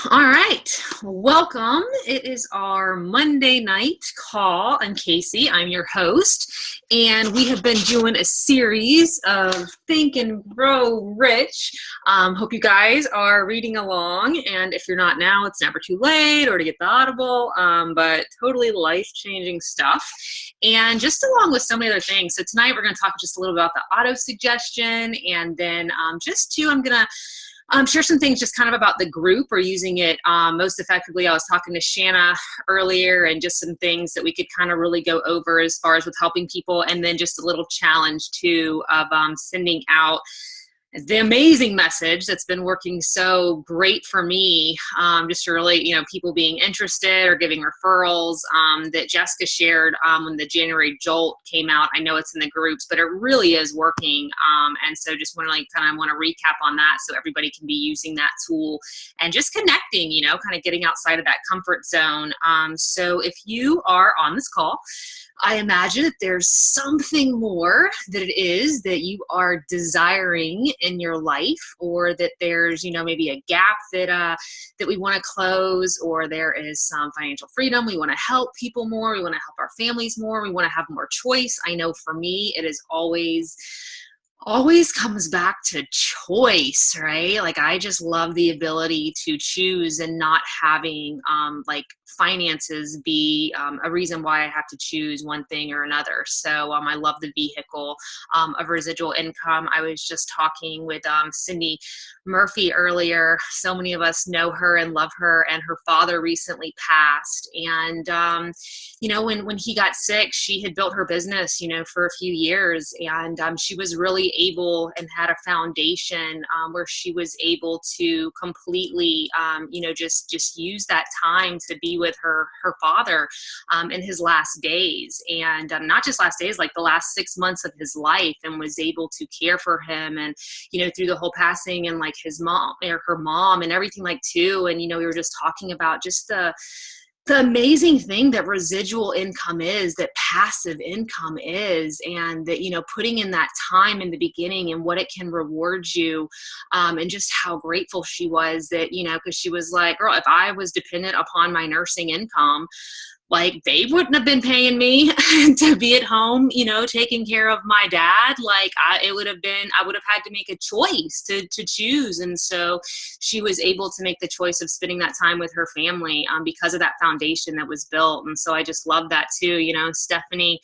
All right, welcome. It is our Monday night call. I'm Casey, I'm your host, and we have been doing a series of Think and Grow Rich. Hope you guys are reading along, and if you're not now, it's never too late or to get the Audible, but totally life-changing stuff. And just along with so many other things. So tonight we're going to talk just a little about the auto-suggestion, and then I'm going to share some things just kind of about the group or using it most effectively. I was talking to Shanna earlier and just some things that we could kind of really go over as far as with helping people, and then just a little challenge too of sending out the amazing message that's been working so great for me, just to really, people being interested or giving referrals that Jessica shared when the January Jolt came out. I know it's in the groups, but it really is working. And so just want to want to recap on that so everybody can be using that tool and just connecting, kind of getting outside of that comfort zone. So if you are on this call, I imagine that there's something more that it is that you are desiring in your life, or that there's, maybe a gap that we want to close, or there is some financial freedom. We want to help people more. We want to help our families more. We want to have more choice. I know for me, it is always comes back to choice, right? Like, I just love the ability to choose and not having finances be a reason why I have to choose one thing or another. So I love the vehicle of residual income. I was just talking with Cindy Murphy earlier. So many of us know her and love her, and her father recently passed. And, when he got sick, she had built her business, for a few years, and she was really able and had a foundation where she was able to completely, just use that time to be with her father in his last days, and not just last days, like the last 6 months of his life, and was able to care for him, and through the whole passing, and like his mom or her mom and everything too. And we were just talking about just the amazing thing that residual income is, that passive income is, and that, putting in that time in the beginning and what it can reward you, and just how grateful she was that, because she was like, girl, if I was dependent upon my nursing income, like, they wouldn't have been paying me to be at home, taking care of my dad. Like, I would have had to make a choice to choose. And so she was able to make the choice of spending that time with her family because of that foundation that was built. And so I just love that too. Stephanie,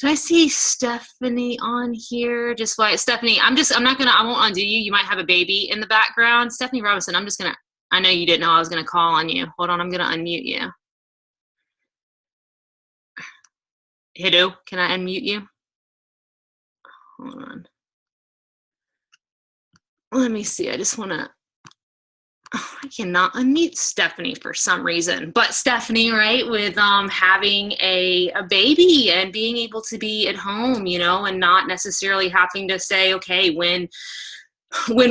did I see Stephanie on here? Just like, Stephanie, I won't undo you. You might have a baby in the background. Stephanie Robinson, I know you didn't know I was going to call on you. Hold on. I'm going to unmute you. Hello, can I unmute you? Hold on. Let me see. I cannot unmute Stephanie for some reason. But Stephanie, right, with having a baby and being able to be at home, and not necessarily having to say, okay, when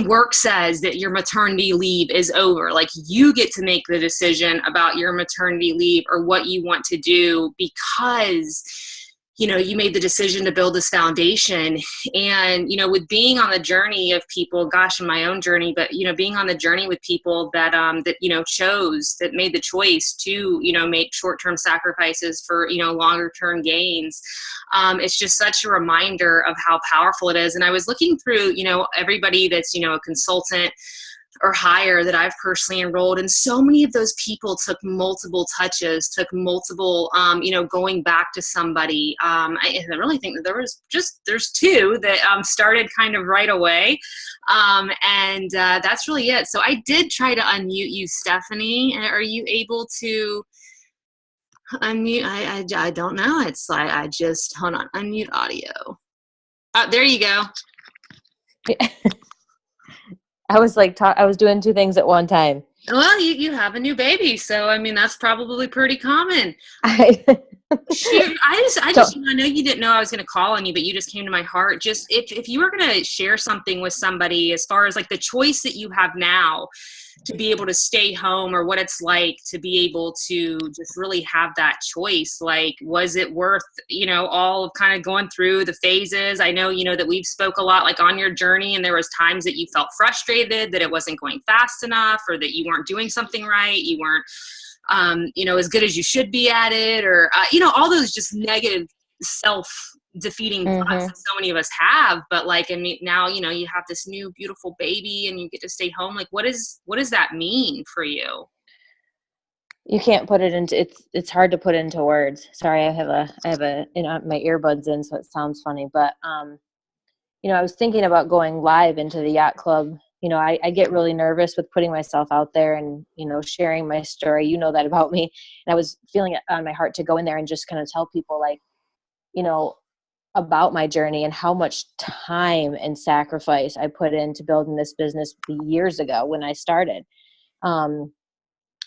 work says that your maternity leave is over, like, you get to make the decision about your maternity leave or what you want to do, because you made the decision to build this foundation. And, with being on the journey of people, gosh, in my own journey, but, being on the journey with people that made the choice to, make short-term sacrifices for, longer-term gains. It's just such a reminder of how powerful it is. And I was looking through, everybody that's, a consultant or higher that I've personally enrolled. And so many of those people took multiple touches, going back to somebody. I really think that there's two that started kind of right away. And that's really it. So I did try to unmute you, Stephanie. Are you able to unmute? I don't know. It's like, hold on, unmute audio. There you go. I was doing two things at one time. Well, you have a new baby, so I mean, that's probably pretty common. Sure. So I know you didn't know I was going to call on you, but you just came to my heart. Just if you were going to share something with somebody as far as like the choice that you have now to be able to stay home, or what it's like to be able to just really have that choice, like, was it worth, all of kind of going through the phases? I know, that we've spoke a lot like on your journey, and there was times that you felt frustrated that it wasn't going fast enough, or that you weren't doing something right. You weren't as good as you should be at it, or, all those just negative self-defeating thoughts mhm. that so many of us have. But like, I mean, now, you have this new beautiful baby and you get to stay home. Like, what does that mean for you? You can't put it into it's hard to put into words. Sorry, I have my earbuds in, so it sounds funny. But I was thinking about going live into the yacht club. I get really nervous with putting myself out there and, sharing my story. You know that about me. And I was feeling it on my heart to go in there and just kind of tell people, like, you know, about my journey and how much time and sacrifice I put into building this business years ago when I started. Um,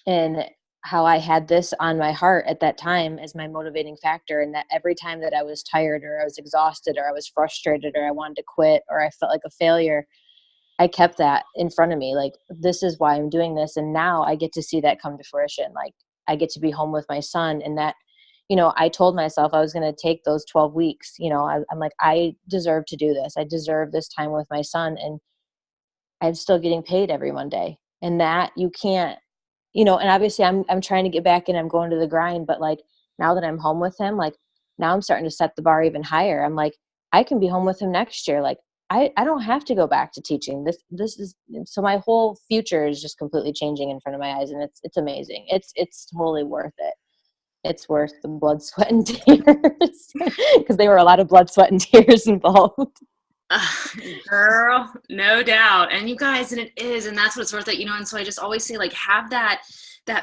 and how I had this on my heart at that time as my motivating factor. And that every time that I was tired or I was exhausted or I was frustrated or I wanted to quit or I felt like a failure, I kept that in front of me. Like, this is why I'm doing this. And now I get to see that come to fruition. Like, I get to be home with my son, and that, I told myself I was going to take those 12 weeks. I'm like, I deserve to do this. I deserve this time with my son. And I'm still getting paid every Monday. And that you can't, and obviously I'm trying to get back and I'm going to the grind, but like, now that I'm home with him, like, now I'm starting to set the bar even higher. I'm like, I can be home with him next year. Like, I don't have to go back to teaching. This is, so my whole future is just completely changing in front of my eyes, and it's amazing. It's totally worth it. It's worth the blood, sweat, and tears, because there were a lot of blood, sweat, and tears involved. Uh, Girl, no doubt. And you guys, and it is, and that's what it's worth it, and so I just always say, like, have that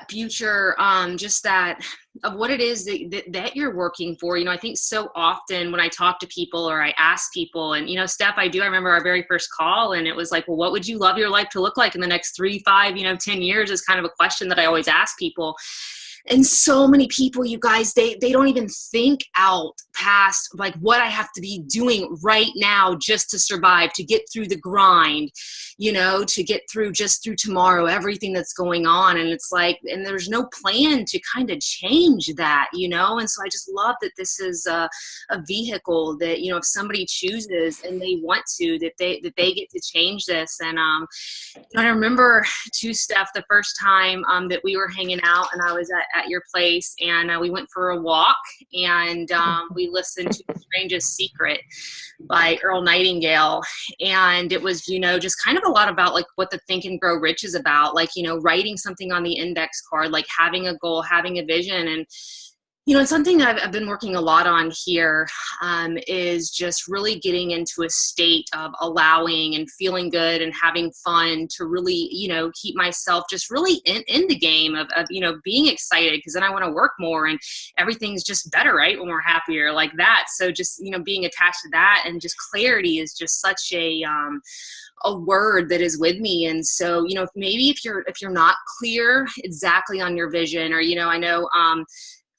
future, just that of what it is that you're working for. I think so often when I talk to people or I ask people, and, Steph, I remember our very first call, and it was like, well, what would you love your life to look like in the next 3, 5, 10 years, is kind of a question that I always ask people. And so many people, you guys, they don't even think out past like what I have to be doing right now just to survive, to get through the grind, to get through just through tomorrow, everything that's going on. And it's like, and there's no plan to kind of change that, and so I just love that this is a vehicle that, if somebody chooses and they want to, that they get to change this. And I remember too, Steph, the first time that we were hanging out and I was at your place, and we went for a walk, and we listened to The Strangest Secret by Earl Nightingale. And it was, just kind of a lot about like what the Think and Grow Rich is about, like, writing something on the index card, like having a goal, having a vision. And it's something I've been working a lot on here, is just really getting into a state of allowing and feeling good and having fun to really, keep myself just really in the game of being excited, because then I want to work more and everything's just better, right? When we're happier like that. So just, being attached to that, and just clarity is just such a word that is with me. And so, maybe if you're not clear exactly on your vision, or, I know,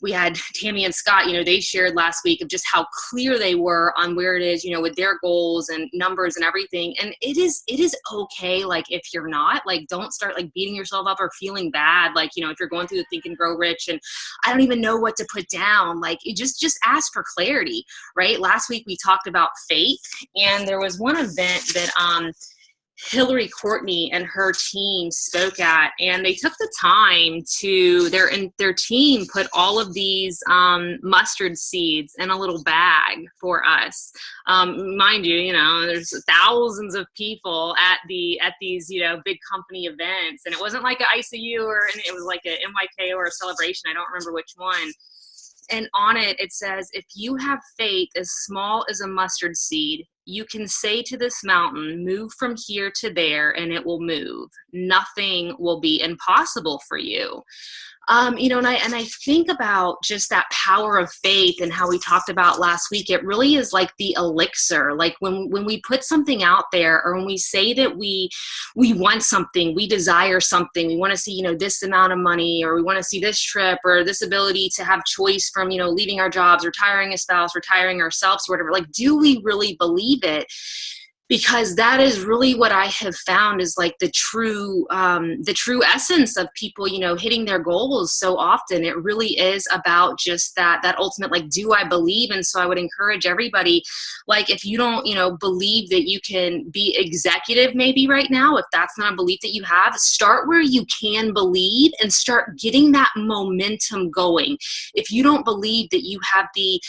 we had Tammy and Scott, they shared last week of just how clear they were on where it is, with their goals and numbers and everything. And it is okay. Like, if you're not, like, don't start like beating yourself up or feeling bad. Like, if you're going through the Think and Grow Rich and I don't even know what to put down, like, just ask for clarity, right? Last week we talked about faith, and there was one event that, Hillary Courtney and her team spoke at, and they took the time to their team put all of these mustard seeds in a little bag for us. Mind you, there's thousands of people at these big company events, and it wasn't like an ICU it was like a MYK or a celebration. I don't remember which one. And on it, it says, if you have faith as small as a mustard seed, you can say to this mountain, move from here to there, and it will move. Nothing will be impossible for you. And I think about just that power of faith and how we talked about last week. It really is like the elixir. Like when we put something out there, or when we say that we want something, we desire something, we want to see, this amount of money, or we want to see this trip, or this ability to have choice from, leaving our jobs, retiring a spouse, retiring ourselves, or whatever. Like, do we really believe it? Because that is really what I have found is like the true essence of people, hitting their goals so often. It really is about just that ultimate, like, do I believe? And so I would encourage everybody, like, if you don't, believe that you can be executive maybe right now, if that's not a belief that you have, start where you can believe and start getting that momentum going. If you don't believe that you have the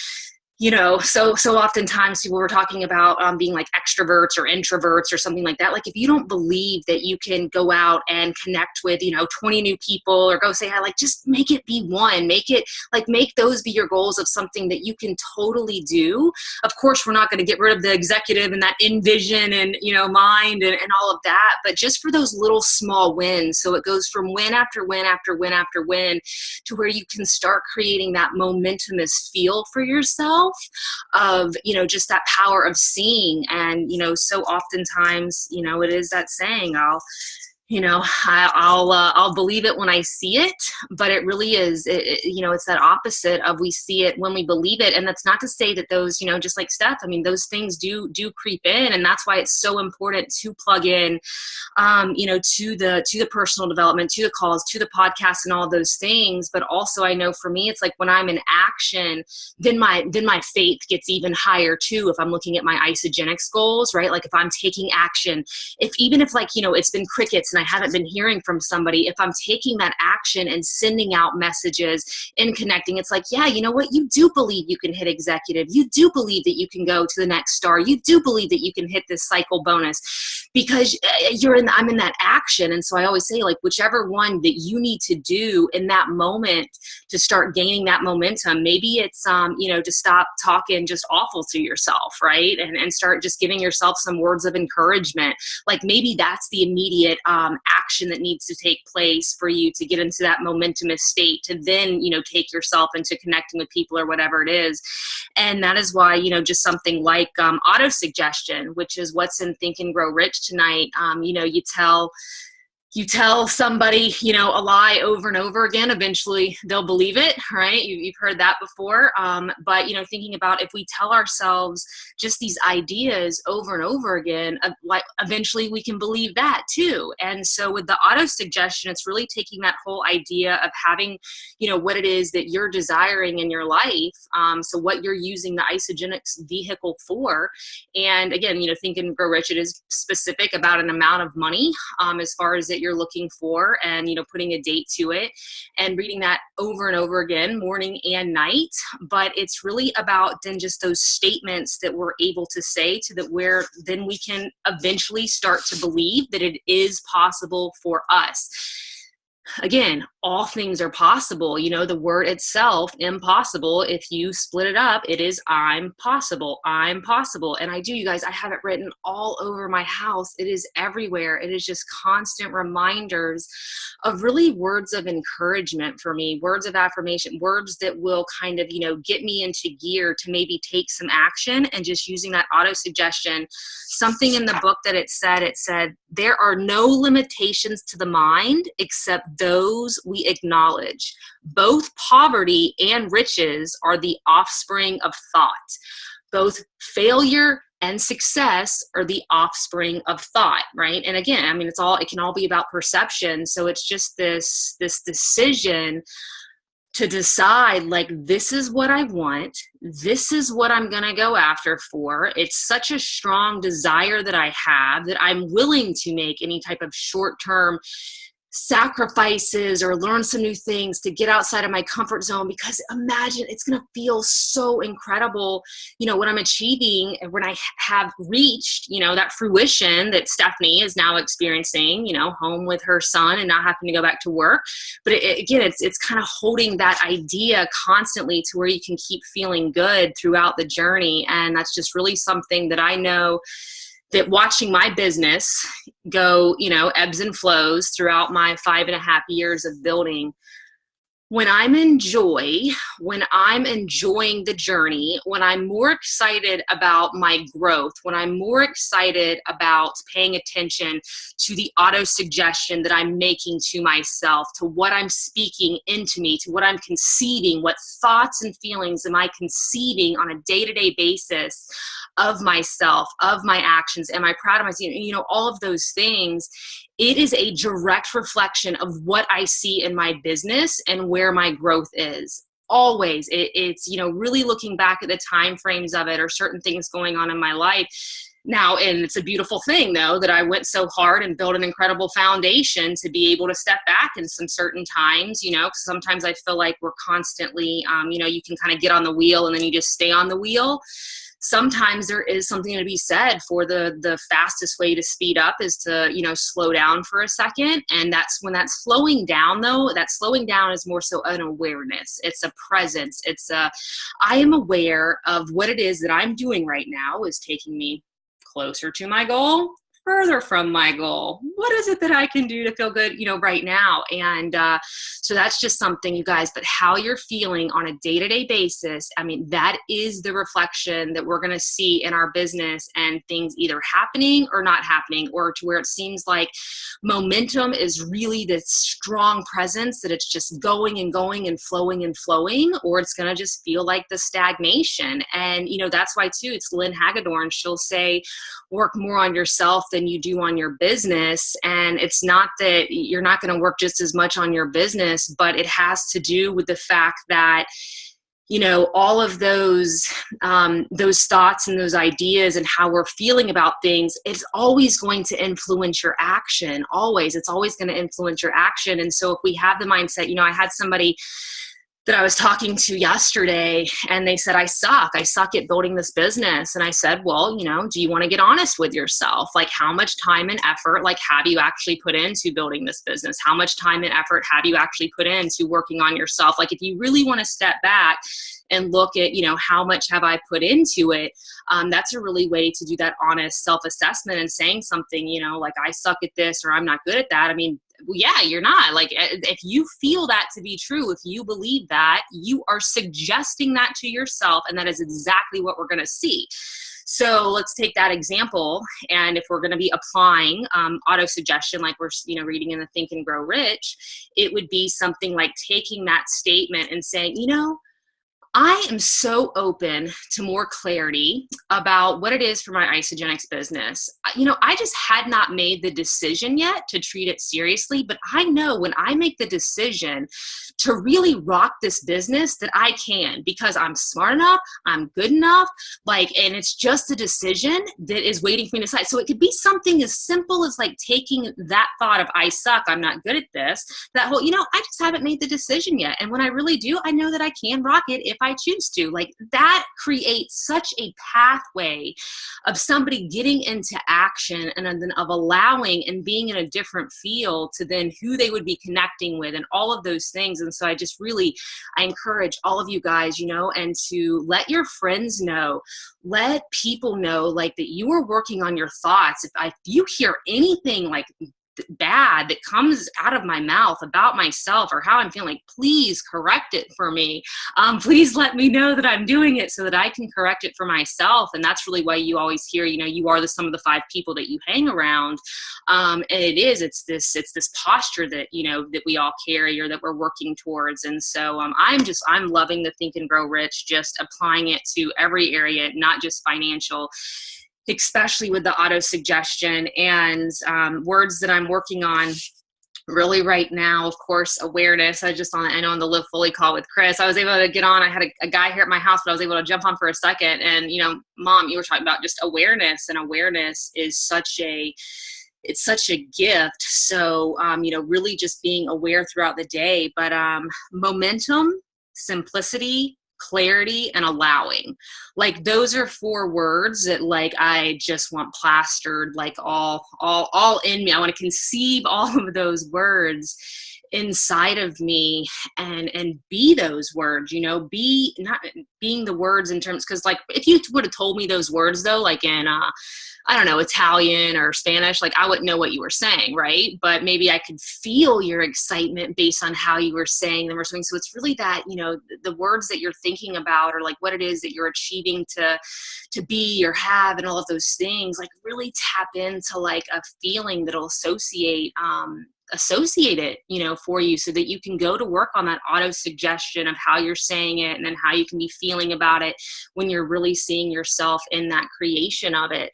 so oftentimes people were talking about being like extroverts or introverts or something like that. Like, if you don't believe that you can go out and connect with, 20 new people, or go say hi, like, just make it be one, make those be your goals of something that you can totally do. Of course, we're not going to get rid of the executive and that envision and, mind and all of that, but just for those little small wins. So it goes from win after win after win after win to where you can start creating that momentumous feel for yourself of, just that power of seeing. And, so oftentimes, it is that saying, I'll believe it when I see it, but it really is, it's that opposite of we see it when we believe it. And that's not to say that those, just like Steph, I mean, those things do creep in. And that's why it's so important to plug in, to the personal development, to the calls, to the podcast and all those things. But also I know for me, it's like when I'm in action, then my faith gets even higher too. If I'm looking at my isogenics goals, right? Like if I'm taking action, even if it's been crickets and I haven't been hearing from somebody, if I'm taking that action and sending out messages and connecting, it's like, yeah, you know what? You do believe you can hit executive. You do believe that you can go to the next star. You do believe that you can hit this cycle bonus because I'm in that action. And so I always say, like, whichever one that you need to do in that moment to start gaining that momentum, maybe it's, to stop talking just awful to yourself, right? And start just giving yourself some words of encouragement. Like maybe that's the immediate action that needs to take place for you to get into that momentumous state to then, take yourself into connecting with people or whatever it is. And that is why, just something like autosuggestion, which is what's in Think and Grow Rich tonight. You tell somebody, a lie over and over again, eventually they'll believe it, right? You've heard that before. But, thinking about if we tell ourselves just these ideas over and over again, eventually we can believe that too. And so with the auto-suggestion, it's really taking that whole idea of having, what it is that you're desiring in your life. So what you're using the isogenics vehicle for. And again, Think and Grow Rich, it is specific about an amount of money as far as that you're looking for, and putting a date to it and reading that over and over again, morning and night. But it's really about then just those statements that we're able to say to that, where then we can eventually start to believe that it is possible for us. Again, all things are possible. The word itself, impossible, if you split it up, it is I'm possible. I'm possible. And I do, you guys, I have it written all over my house. It is everywhere. It is just constant reminders of really words of encouragement for me, words of affirmation, words that will kind of, get me into gear to maybe take some action. And just using that auto suggestion, something in the book that it said, there are no limitations to the mind except those we acknowledge. Both poverty and riches are the offspring of thought. Both failure and success are the offspring of thought, right? And again, it can all be about perception. So it's just this decision to decide, like, this is what I want. This is what I'm going to go after for. It's such a strong desire that I have that I'm willing to make any type of short-term sacrifices or learn some new things to get outside of my comfort zone, because imagine it's going to feel so incredible, when I'm achieving, when I have reached, that fruition that Stephanie is now experiencing, home with her son and not having to go back to work. But again, it's kind of holding that idea constantly to where you can keep feeling good throughout the journey. And that's just really something that I know that watching my business go, ebbs and flows throughout my 5.5 years of building, when I'm enjoying the journey, when I'm more excited about my growth, when I'm more excited about paying attention to the auto-suggestion that I'm making to myself, to what I'm speaking into me, to what I'm conceiving, what thoughts and feelings am I conceiving on a day-to-day basis of myself, of my actions, am I proud of myself, all of those things, it is a direct reflection of what I see in my business and where my growth is. Always. It's, really looking back at the time frames of it or certain things going on in my life. Now, and it's a beautiful thing, though, that I went so hard and built an incredible foundation to be able to step back in some certain times, because sometimes I feel like we're constantly, you can kind of get on the wheel and then you just stay on the wheel. Sometimes there is something to be said for the fastest way to speed up is to, slow down for a second. And that's when that's slowing down, though, that slowing down is more so an awareness. It's a presence. I am aware of what it is that I'm doing right now is taking me closer to my goal, further from my goal. What is it that I can do to feel good, right now? And so that's just something, you guys, but how you're feeling on a day-to-day basis, that is the reflection that we're going to see in our business and things either happening or not happening, or to where it seems like momentum is really this strong presence that it's just going and going and flowing, or it's going to just feel like the stagnation. And, that's why too, it's Lynn Hagedorn. She'll say, work more on yourself than you do on your business. And it's not that you're not going to work just as much on your business, but it has to do with the fact that, all of those thoughts and those ideas and how we're feeling about things, it's always going to influence your action. Always. It's always going to influence your action. And so if we have the mindset, I had somebody that I was talking to yesterday, and they said, I suck at building this business. And I said, well, do you want to get honest with yourself? Like, how much time and effort, have you actually put into building this business? How much time and effort have you actually put into working on yourself? Like, if you really want to step back and look at, how much have I put into it? That's a really way to do that honest self-assessment and saying something, like, I suck at this, or I'm not good at that. Yeah, you're not. Like, if you feel that to be true, if you believe that, you are suggesting that to yourself, and that is exactly what we're going to see. So let's take that example. And if we're going to be applying auto-suggestion, like we're reading in the Think and Grow Rich, it would be something like taking that statement and saying, I am so open to more clarity about what it is for my Isogenics business. I just had not made the decision yet to treat it seriously, but I know when I make the decision to really rock this business that I can, because I'm smart enough, I'm good enough, and it's just a decision that is waiting for me to decide. So it could be something as simple as taking that thought of I suck, I'm not good at this, that whole, I just haven't made the decision yet. And when I really do, I know that I can rock it if I choose to. That creates such a pathway of somebody getting into action, and then of allowing and being in a different field to then who they would be connecting with and all of those things. And so I encourage all of you guys, and to let your friends know, let people know that you are working on your thoughts. If you hear anything bad that comes out of my mouth about myself or how I'm feeling, please correct it for me. Please let me know that I'm doing it so that I can correct it for myself. And that's really why you always hear, you are the sum of the 5 people that you hang around. And it's this posture that, that we all carry or that we're working towards. And so I'm loving the Think and Grow Rich, just applying it to every area, not just financial, especially with the auto-suggestion and words that I'm working on really right now. Of course, awareness. I know on the Live Fully call with Chris, I was able to get on. I had a guy here at my house, but I was able to jump on for a second. And, Mom, you were talking about just awareness, and awareness is such a it's such a gift. So, really just being aware throughout the day, but momentum, simplicity, clarity, and allowing. Like those are 4 words that like I just want plastered like all in me. I want to conceive all of those words inside of me and be those words, be not being the words in terms, because like if you would have told me those words though, like in I don't know, Italian or Spanish, like I wouldn't know what you were saying, right? But maybe I could feel your excitement based on how you were saying them or something. So it's really that, the words that you're thinking about or like what it is that you're achieving to be or have and all of those things, like really tap into like a feeling that'll associate it, for you so that you can go to work on that auto suggestion of how you're saying it and then how you can be feeling about it when you're really seeing yourself in that creation of it.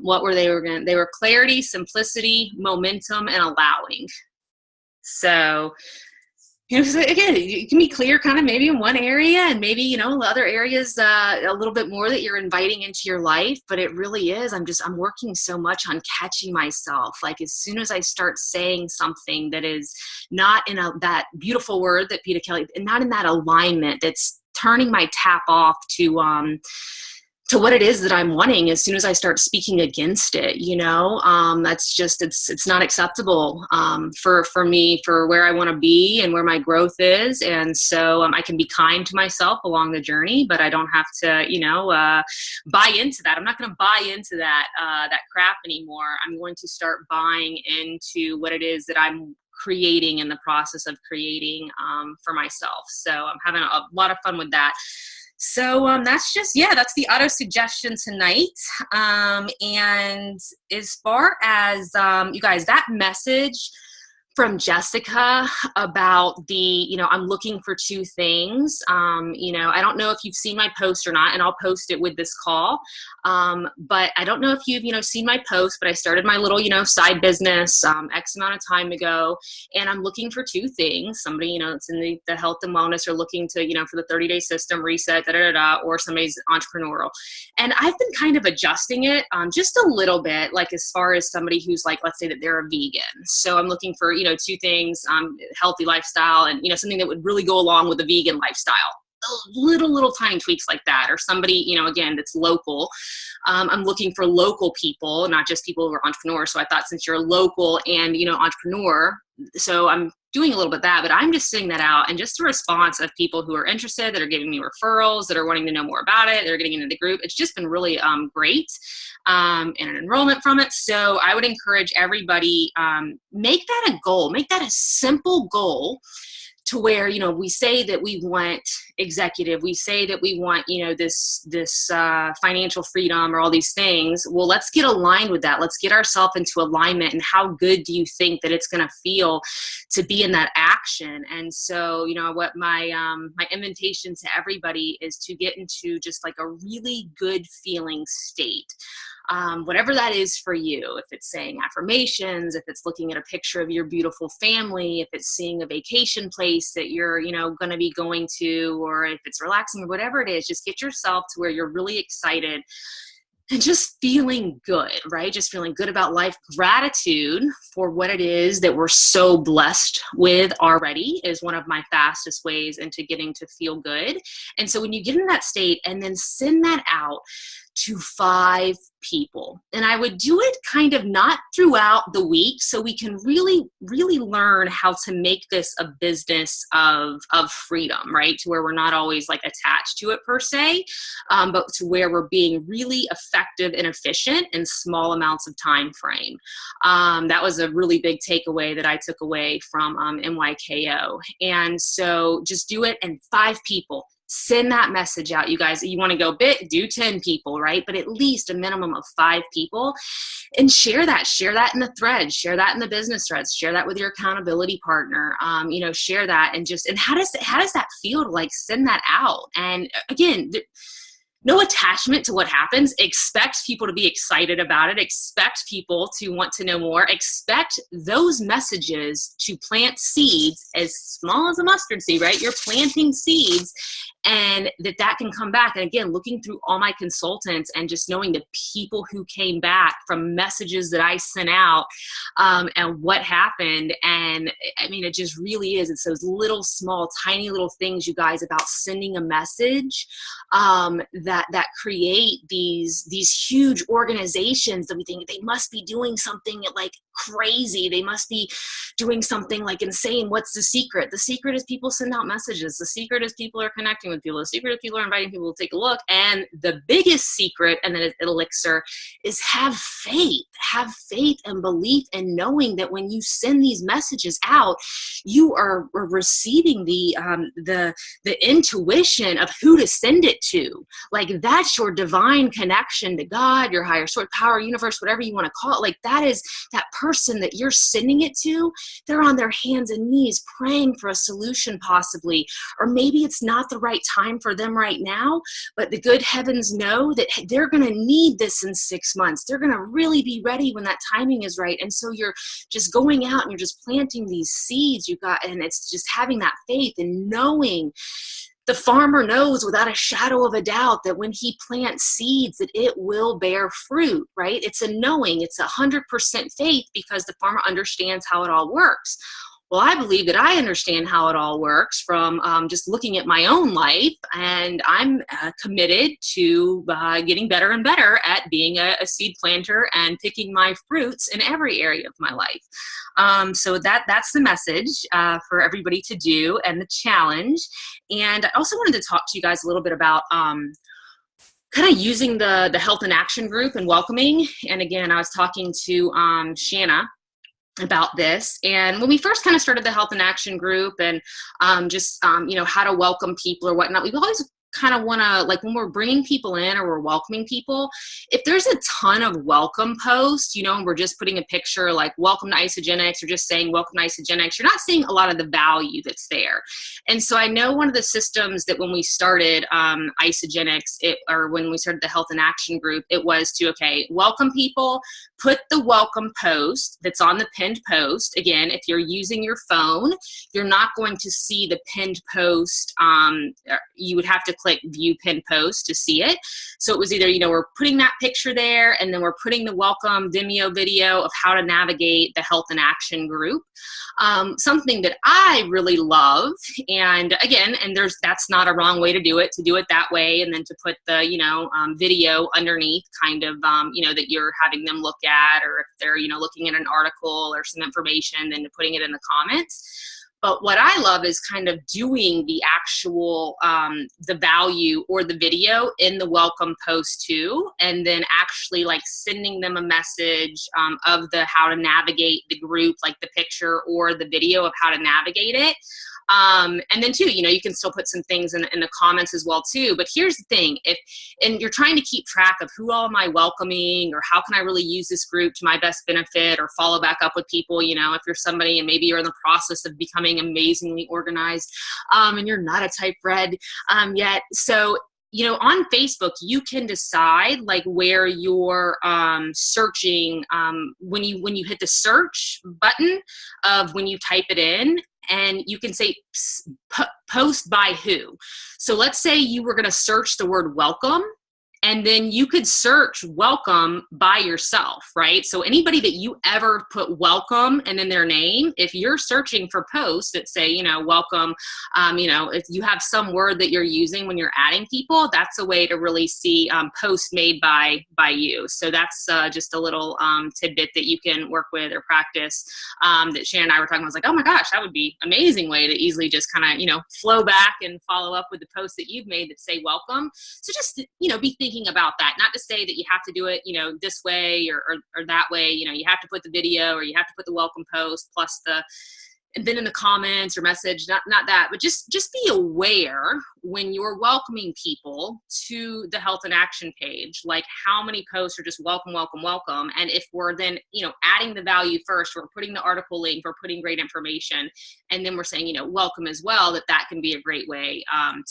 What were they were clarity, simplicity, momentum, and allowing. So, so again, you can be clear kind of maybe in one area and maybe, other areas a little bit more that you're inviting into your life. But it really is, I'm working so much on catching myself. Like as soon as I start saying something that is not in that beautiful word that Peter Kelly, and not in that alignment, that's turning my tap off to what it is that I'm wanting, as soon as I start speaking against it, that's just, it's not acceptable for me, for where I want to be and where my growth is. And so I can be kind to myself along the journey, but I don't have to, buy into that. I'm not going to buy into that crap anymore. I'm going to start buying into what it is that I'm creating in the process of creating for myself. So I'm having a lot of fun with that. So that's the auto suggestion tonight. And as far as you guys, that message from Jessica about the, I'm looking for 2 things. I don't know if you've seen my post or not, and I'll post it with this call. But I don't know if you've, seen my post, but I started my little, side business X amount of time ago, and I'm looking for 2 things. Somebody, it's in the health and wellness or looking to, for the 30-day system reset, or somebody's entrepreneurial. And I've been kind of adjusting it just a little bit, like as far as somebody who's like, let's say that they're a vegan. So I'm looking for, 2 things, healthy lifestyle and, something that would really go along with the vegan lifestyle. Little tiny tweaks like that, or somebody, again, that's local. I'm looking for local people, not just people who are entrepreneurs. So I thought since you're local and, entrepreneur, so I'm doing a little bit of that, but I'm just sending that out, and just a response of people who are interested, that are giving me referrals, that are wanting to know more about it, they're getting into the group. It's just been really great, and an enrollment from it. So I would encourage everybody, make that a goal, make that a simple goal, to where, we say that we want executive, we say that we want, this financial freedom or all these things. Well, let's get aligned with that. Let's get ourselves into alignment. And how good do you think that it's going to feel to be in that action? And so, what my invitation to everybody is to get into just like a really good feeling state. Whatever that is for you, if it's saying affirmations, if it's looking at a picture of your beautiful family, if it's seeing a vacation place that you're, going to be going to, or if it's relaxing or whatever it is, just get yourself to where you're really excited and just feeling good, right? Just feeling good about life. Gratitude for what it is that we're so blessed with already is one of my fastest ways into getting to feel good. And so when you get in that state, and then send that out to 5 people. And I would do it kind of not throughout the week, so we can really, really learn how to make this a business of freedom, right? To where we're not always like attached to it per se, but to where we're being really effective and efficient in small amounts of time frame. That was a really big takeaway that I took away from MYKO. And so just do it, and 5 people. Send that message out, you guys. You want to go big, do 10 people, right? But at least a minimum of 5 people, and share that in the thread, share that in the business threads, share that with your accountability partner, share that. And how does that feel to like send that out? And again, no attachment to what happens. Expect people to be excited about it. Expect people to want to know more. Expect those messages to plant seeds as small as a mustard seed, right? You're planting seeds, and that can come back. And again, looking through all my consultants and just knowing the people who came back from messages that I sent out, and what happened. And I mean, it just really is. It's those little, small, tiny little things, you guys, about sending a message, that create these huge organizations that we think they must be doing something like crazy. They must be doing something like insane. What's the secret? The secret is people send out messages. The secret is people are connecting with people. The secret is people are inviting people to take a look. And the biggest secret, and then an elixir, is have faith and belief, and knowing that when you send these messages out, you are receiving the intuition of who to send it to. Like, that's your divine connection to God, your higher source, power, universe, whatever you want to call it. Like, that is that person that you're sending it to. They're on their hands and knees praying for a solution, possibly, or maybe it's not the right time for them right now, but the good heavens know that they're going to need this in 6 months. They're going to really be ready when that timing is right. And so you're just going out and you're just planting these seeds you got, and it's just having that faith and knowing. The farmer knows without a shadow of a doubt that when he plants seeds, that it will bear fruit, right? It's a knowing, it's 100% faith, because the farmer understands how it all works. Well, I believe that I understand how it all works from just looking at my own life, and I'm committed to getting better and better at being a seed planter and picking my fruits in every area of my life. So that's the message for everybody to do, and the challenge. And I also wanted to talk to you guys a little bit about kind of using the Health in Action group and welcoming. And again, I was talking to Shanna about this. And when we first kind of started the Health in Action group, and how to welcome people or whatnot, we always kind of want to, like, when we're bringing people in or we're welcoming people, if there's a ton of welcome posts, and we're just putting a picture like welcome to Isogenics, or just saying welcome to Isogenics, you're not seeing a lot of the value that's there. And so I know one of the systems that when we started Isogenics, or when we started the Health in Action group, it was to, welcome people, put the welcome post that's on the pinned post. Again, if you're using your phone, you're not going to see the pinned post. You would have to click view pinned post to see it. So it was either, we're putting that picture there, and then we're putting the welcome Vimeo video of how to navigate the Health in Action group. Something that I really love, and again, that's not a wrong way to do it that way, and then to put the, video underneath, kind of, that you're having them look at, or if they're, looking at an article or some information, then putting it in the comments. But what I love is kind of doing the actual, the value or the video in the welcome post too, and then actually like sending them a message of the how to navigate the group, like the picture or the video of how to navigate it. And then too, you can still put some things in the comments as well too. But here's the thing, and you're trying to keep track of who all am I welcoming, or how can I really use this group to my best benefit, or follow back up with people, if you're somebody and maybe you're in the process of becoming amazingly organized, and you're not a type red yet. So on Facebook, you can decide like where you're searching when you hit the search button of when you type it in, and you can say post by who. So let's say you were going to search the word welcome, and then you could search welcome by yourself, right? So anybody that you ever put welcome and then their name, if you're searching for posts that say, welcome, if you have some word that you're using when you're adding people, that's a way to really see posts made by you. So that's just a little tidbit that you can work with or practice that Shannon and I were talking about. I was like, oh my gosh, that would be an amazing way to easily just kind of, flow back and follow up with the posts that you've made that say welcome. So just, be thinking about that, not to say that you have to do it, this way or that way, you have to put the video or you have to put the welcome post plus and then in the comments or message, not that, but just be aware when you're welcoming people to the Health in Action page, like how many posts are just welcome, welcome, welcome. And if we're then, adding the value first, we're putting the article link, we're putting great information, and then we're saying, welcome as well, that can be a great way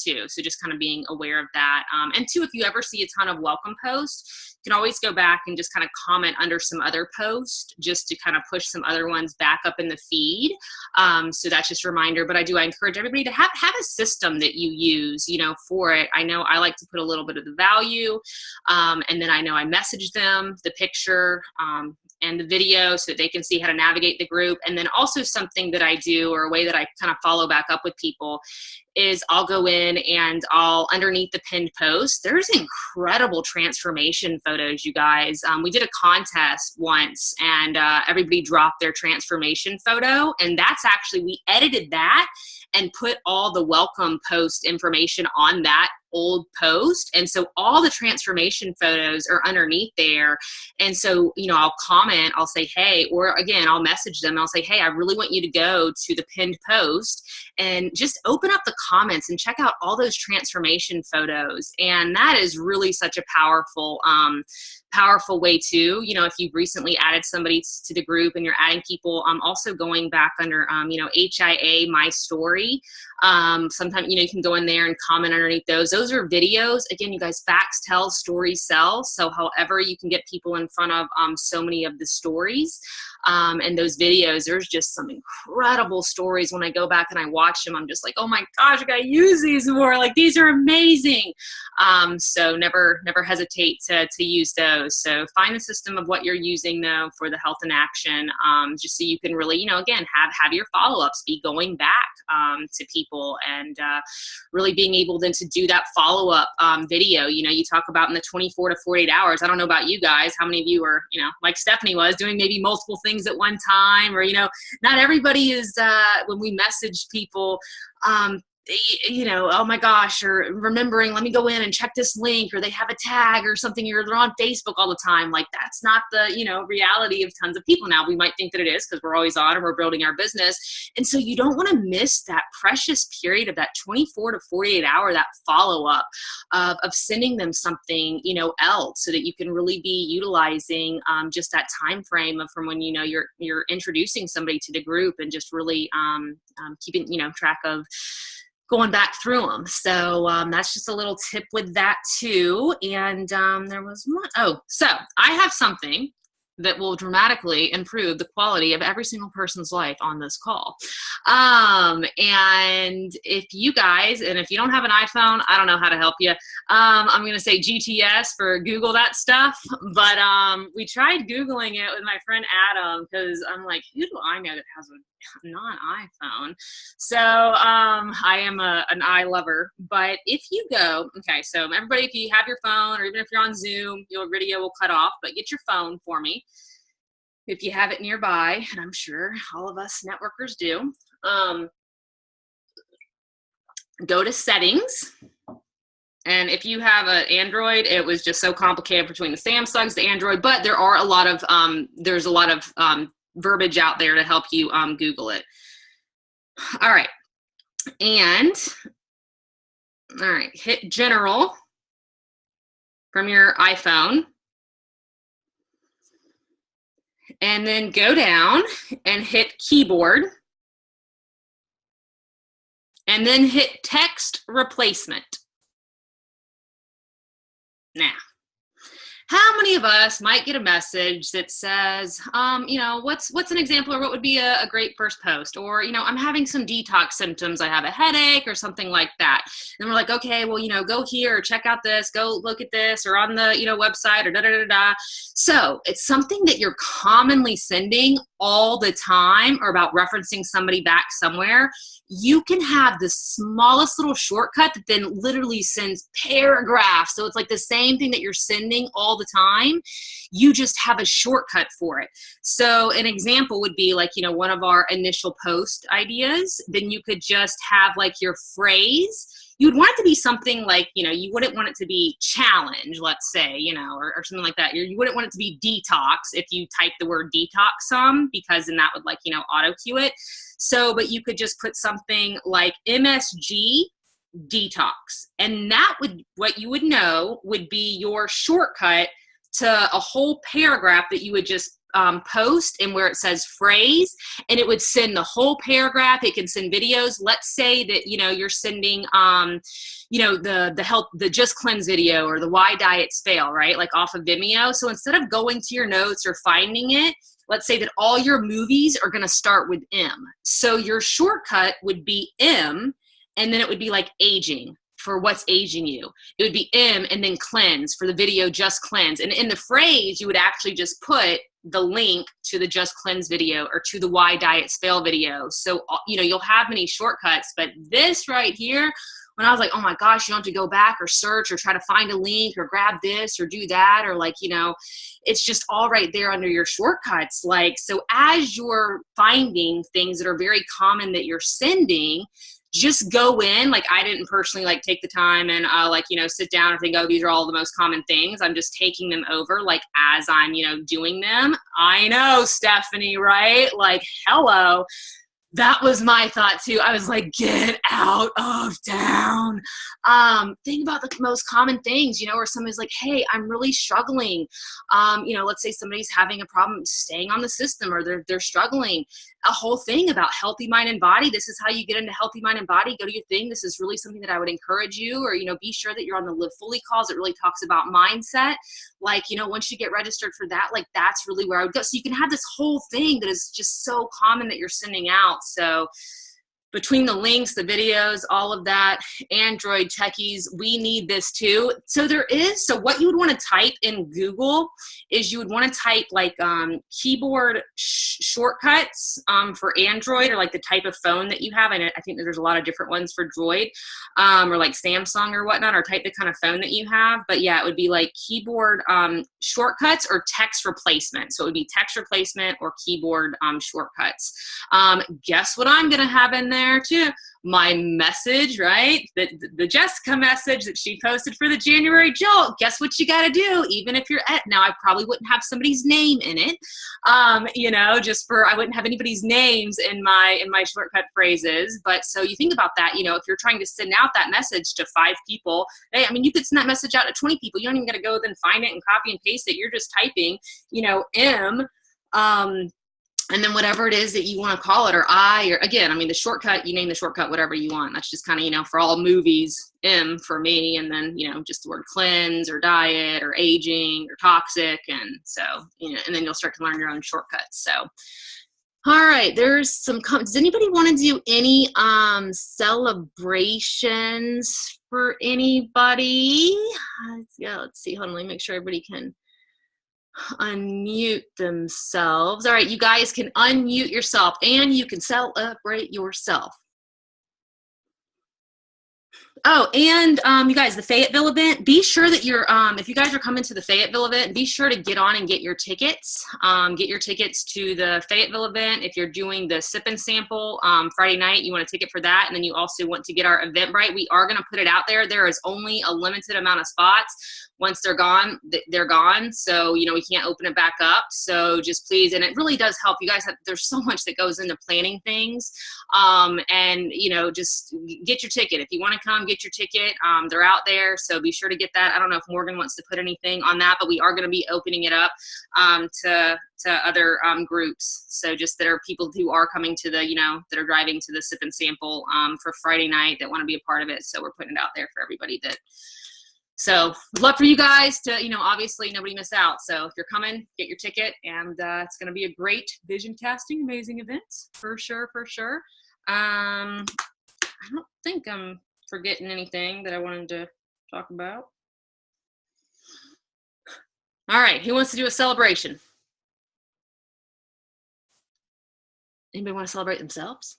too. So just kind of being aware of that. And two, if you ever see a ton of welcome posts, you can always go back and just kind of comment under some other posts just to kind of push some other ones back up in the feed. So that's just a reminder, but I encourage everybody to have a system that you use, for it. I know I like to put a little bit of the value, and then I know I message them the picture, and the video so that they can see how to navigate the group. And then also something that I do, or a way that I kind of follow back up with people, is I'll go in and underneath the pinned post, there's incredible transformation photos, you guys. We did a contest once, and everybody dropped their transformation photo. And that's actually, we edited that and put all the welcome post information on that old post. And so all the transformation photos are underneath there. And so, I'll comment, I'll say, hey, or again, I'll message them. I'll say, hey, I really want you to go to the pinned post and just open up the comments and check out all those transformation photos. And that is really such a powerful way too. If you've recently added somebody to the group and you're adding people, also going back under, HIA My Story. Sometimes, you can go in there and comment underneath those. Those are videos. Again, you guys, facts tell, stories sell. So however you can get people in front of so many of the stories and those videos, there's just some incredible stories. When I go back and I watch them, I'm just like, oh my gosh, I gotta use these more. Like, these are amazing. So never hesitate to use those. So find the system of what you're using though for the health in action, just so you can really, again, have your follow-ups be going back to people, and really being able then to do that follow-up video. You talk about in the 24 to 48 hours. I don't know about you guys, how many of you are, like Stephanie was, doing maybe multiple things at one time, or, not everybody is, when we message people, oh my gosh, or remembering, let me go in and check this link, or they have a tag or something, or they're on Facebook all the time. Like, that's not the, reality of tons of people now. We might think that it is because we're always on and we're building our business. And so you don't want to miss that precious period of that 24 to 48 hour, that follow-up of sending them something, else, so that you can really be utilizing just that time frame of from when, you're introducing somebody to the group, and just really keeping, track of going back through them. So that's just a little tip with that too. And there was one. Oh, so I have something that will dramatically improve the quality of every single person's life on this call. And if you guys, and if you don't have an iPhone, I don't know how to help you. I'm going to say GTS for Google that stuff. But we tried Googling it with my friend Adam, because I'm like, who do I know that has a non-iPhone? So I am an eye lover. But if you go, okay, so everybody, if you have your phone, or even if you're on Zoom, your video will cut off, but get your phone for me if you have it nearby, and I'm sure all of us networkers do. Go to settings. And if you have an Android, it was just so complicated between the Samsungs, the Android, but there are a lot of, there's a lot of verbiage out there to help you Google it. All right. And, all right, hit General from your iPhone. And then go down and hit Keyboard. And then hit Text Replacement. Now, how many of us might get a message that says, what's an example, or what would be a great first post? Or, I'm having some detox symptoms. I have a headache or something like that. And we're like, okay, well, go here, or check out this, go look at this, or on the, website, or da-da-da-da. So it's something that you're commonly sending all the time, or about referencing somebody back somewhere. You can have the smallest little shortcut that then literally sends paragraphs. So it's like the same thing that you're sending all the time. You just have a shortcut for it. So an example would be like, one of our initial post ideas. Then you could just have like your phrase. You'd want it to be something like, you wouldn't want it to be challenge, let's say, or something like that. You wouldn't want it to be detox if you type the word detox some, because then that would like, auto cue it. So, but you could just put something like MSG detox. And that would, what you would know would be your shortcut to a whole paragraph that you would just post, and where it says phrase, and it would send the whole paragraph. It can send videos. Let's say that, you're sending, the Just Cleanse video, or the Why Diets Fail, right? Like off of Vimeo. So instead of going to your notes or finding it, let's say that all your movies are going to start with M. So your shortcut would be M, and then it would be like aging for what's aging you. It would be M and then cleanse for the video, just cleanse. And in the phrase, you would actually just put the link to the just cleanse video or to the why diets fail video. So, you'll have many shortcuts, but this right here, when I was like, oh my gosh, you don't have to go back or search or try to find a link or grab this or do that, or like, it's just all right there under your shortcuts. Like, so as you're finding things that are very common that you're sending, just go in. Like, I didn't personally like take the time and sit down and think, oh, these are all the most common things. I'm just taking them over like as I'm, doing them. I know, Stephanie, right? Like, hello. That was my thought too. I was like, get out of town. Think about the most common things, where somebody's like, hey, I'm really struggling. Let's say somebody's having a problem staying on the system, or they're struggling. A whole thing about healthy mind and body. This is how you get into healthy mind and body. Go to your thing. This is really something that I would encourage you, or, be sure that you're on the Live Fully calls. It really talks about mindset. Like, once you get registered for that, like, that's really where I would go. So you can have this whole thing that is just so common that you're sending out. So between the links, the videos, all of that, Android techies, we need this too. So so what you would want to type in Google is you would want to type like keyboard shortcuts for Android, or like the type of phone that you have. And I think that there's a lot of different ones for Droid or like Samsung or whatnot, or type the kind of phone that you have. But yeah, it would be like keyboard shortcuts or text replacement. So it would be text replacement or keyboard shortcuts. Guess what I'm going to have in there too? My message, right? The Jessica message that she posted for the January Jolt. Guess what you got to do? Even if you're now, I probably wouldn't have somebody's name in it. I wouldn't have anybody's names in my shortcut phrases. But so you think about that, if you're trying to send out that message to 5 people, hey, you could send that message out to 20 people. You don't even got to go then find it and copy and paste it. You're just typing, M, and then whatever it is that you want to call it, or again, the shortcut, you name the shortcut whatever you want. That's just kind of, for all movies, M for me, and then, just the word cleanse or diet or aging or toxic. And so, and then you'll start to learn your own shortcuts. So, all right, there's some does anybody want to do any celebrations for anybody? Let's see. Hold on, let me make sure everybody can unmute themselves. All right, you guys can unmute yourself and you can celebrate yourself. Oh, and you guys, the Fayetteville event, be sure that you're, if you guys are coming to the Fayetteville event, be sure to get on and get your tickets. Get your tickets to the Fayetteville event. If you're doing the Sip and Sample Friday night, you want a ticket for that. And then you also want to get our Eventbrite. We are going to put it out there. There is only a limited amount of spots. Once they're gone, they're gone. So, we can't open it back up. So just please, and it really does help. You guys there's so much that goes into planning things. And, just get your ticket. If you want to come, get your ticket. They're out there. So be sure to get that. I don't know if Morgan wants to put anything on that, but we are going to be opening it up to other groups. So just that are people who are coming to the, that are driving to the Sip and Sample for Friday night that want to be a part of it. So we're putting it out there for everybody So love for you guys to, obviously nobody miss out. So if you're coming, get your ticket, and it's going to be a great vision casting, amazing event for sure, for sure. I don't think I'm forgetting anything that I wanted to talk about. All right, who wants to do a celebration? Anybody want to celebrate themselves?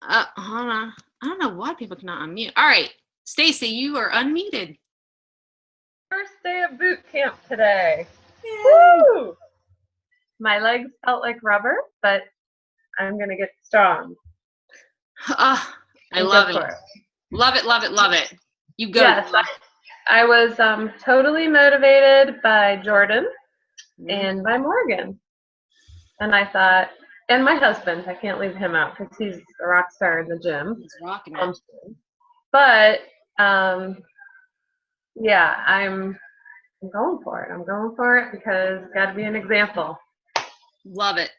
Hold on. I don't know why people cannot unmute. All right, Stacy, you are unmuted. First day of boot camp today. Yay. Woo! My legs felt like rubber, but I'm gonna get strong. I love it. Love it, love it, love it. You go. Yes, I was totally motivated by Jordan and by Morgan. And I thought, and my husband, I can't leave him out because he's a rock star in the gym. He's rocking it. But yeah, I'm going for it. I'm going for it because it's got to be an example. Love it.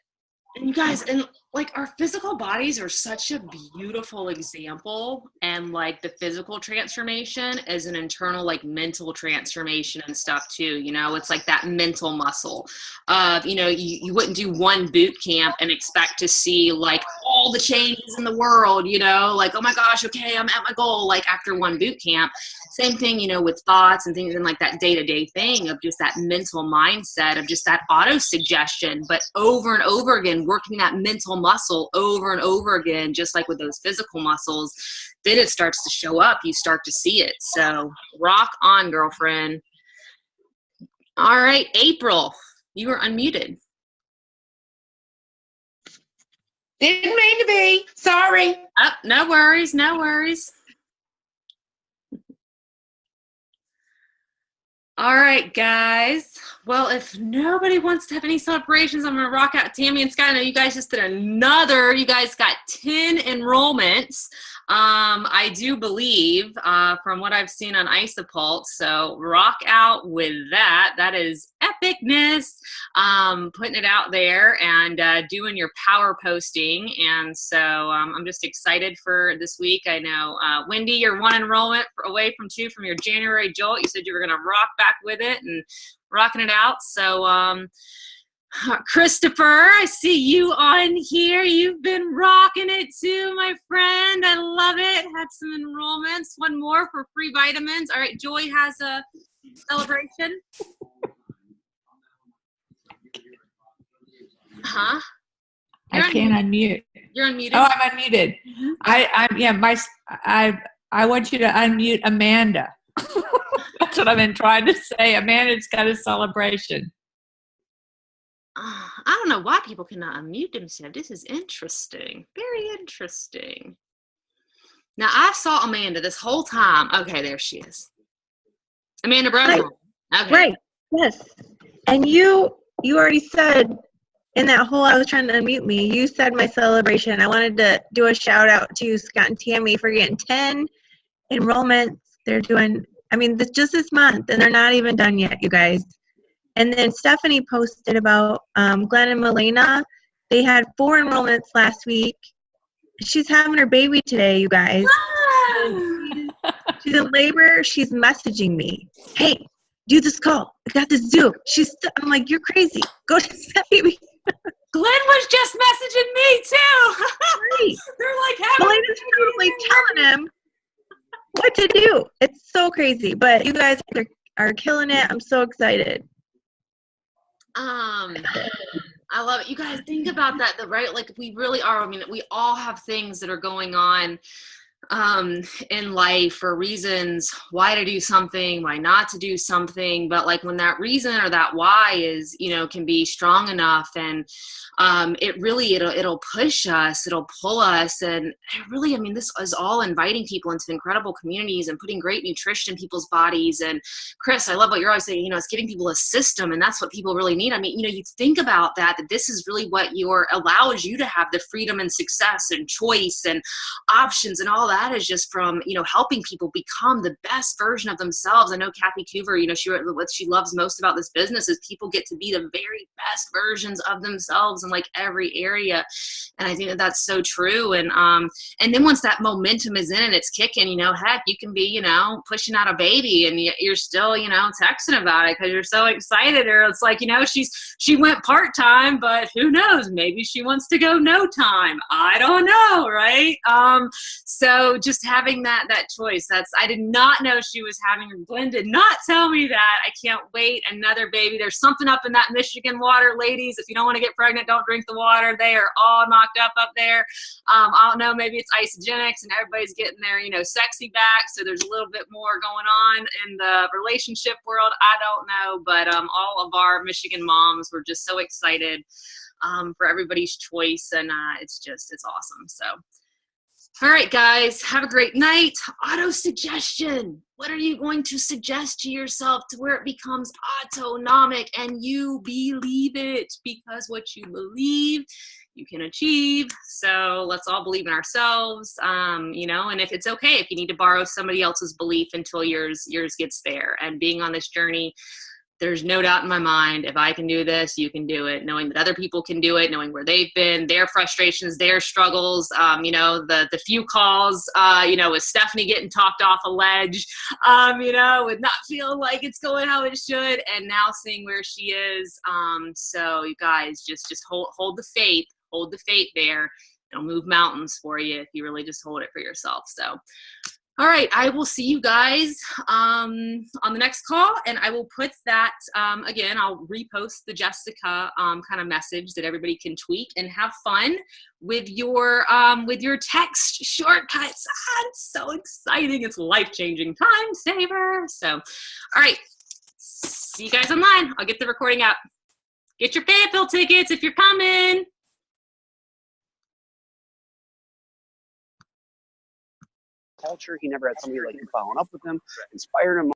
And you guys, and like our physical bodies are such a beautiful example, and like the physical transformation is an internal like mental transformation and stuff too. It's like that mental muscle of, you wouldn't do one boot camp and expect to see like all the changes in the world, like, oh my gosh, okay, I'm at my goal, like after one boot camp. Same thing, with thoughts and things, and like that day-to-day thing of just that mental mindset of just that auto-suggestion, but over and over again, working that mental muscle over and over again, just like with those physical muscles, then it starts to show up. You start to see it. So rock on, girlfriend. All right, April, you are unmuted. Didn't mean to be. Sorry. Oh, no worries. No worries. All right, guys. Well, if nobody wants to have any celebrations, I'm going to rock out Tammy and Scott. I know you guys just did you guys got 10 enrollments. I do believe, from what I've seen on Isopulse. So rock out with that. That is epicness. Putting it out there and doing your power posting. And so I'm just excited for this week. I know, Wendy, you're one enrollment away from 2 from your January jolt. You said you were going to rock back with it and rocking it out. So Christopher, I see you on here. You've been rocking it too, my friend. I love it. Had some enrollments. One more for free vitamins. All right, Joy has a celebration. Huh? I can't unmute. You're unmuted. Oh, I'm unmuted. Mm-hmm. I want you to unmute Amanda. That's what I've been trying to say. Amanda's got a celebration. I don't know why people cannot unmute themselves. This is interesting. Very interesting. Now, I saw Amanda this whole time. Okay, there she is. Amanda Brown. Right. Okay. Right. Yes. And you already said in that whole I was trying to unmute me, you said my celebration. I wanted to do a shout out to Scott and Tammy for getting 10 enrollments. They're doing, just this month, and they're not even done yet, you guys. And then Stephanie posted about Glenn and Melena. They had 4 enrollments last week. She's having her baby today, you guys. She's in labor. She's messaging me. Hey, do this call. I got this Zoom. I'm like, you're crazy. Go to that baby. Glenn was just messaging me too. Right. They're like, Melena's totally telling him what to do. It's so crazy. But you guys are killing it. I'm so excited. I love it. You guys think about that, right? Like we really are. We all have things that are going on in life for reasons why to do something, why not to do something. But like when that reason or that why is, can be strong enough, and it'll push us, it'll pull us. And really, this is all inviting people into incredible communities and putting great nutrition in people's bodies. And Chris, I love what you're always saying, it's giving people a system, and that's what people really need. You think about that this is really what allows you to have the freedom and success and choice and options, and all that is just from, helping people become the best version of themselves. I know Kathy Coover, what she loves most about this business is people get to be the very best versions of themselves in like every area. And I think that that's so true. And then once that momentum is in and it's kicking, heck, you can be, pushing out a baby and you're still, texting about it because you're so excited. Or it's like, she went part-time, but who knows? Maybe she wants to go no time. I don't know. Right. So just having that choice, I did not know she was having her. Glenn did not tell me that. I can't wait. Another baby. There's something up in that Michigan water, ladies. If you don't want to get pregnant, don't drink the water. They are all knocked up there. I don't know. Maybe it's isogenics and everybody's getting their, sexy back. So there's a little bit more going on in the relationship world. I don't know, but all of our Michigan moms were just so excited for everybody's choice, and it's awesome. So. All right, guys, have a great night. Auto-suggestion. What are you going to suggest to yourself to where it becomes autonomic and you believe it? Because what you believe, you can achieve. So let's all believe in ourselves, and if it's okay, if you need to borrow somebody else's belief until yours gets there. And being on this journey, there's no doubt in my mind, if I can do this, you can do it. Knowing that other people can do it, knowing where they've been, their frustrations, their struggles, you know, the few calls, you know, with Stephanie getting talked off a ledge, you know, with not feeling like it's going how it should, and now seeing where she is. So you guys just hold the faith there. It'll move mountains for you if you really just hold it for yourself. So, all right, I will see you guys on the next call, and I will put that, again, I'll repost the Jessica kind of message that everybody can tweak and have fun with your text shortcuts. It's so exciting. It's life-changing, time saver. So, all right, see you guys online. I'll get the recording out. Get your Fayetteville tickets if you're coming. Culture. He never had somebody like him following up with him, inspired him.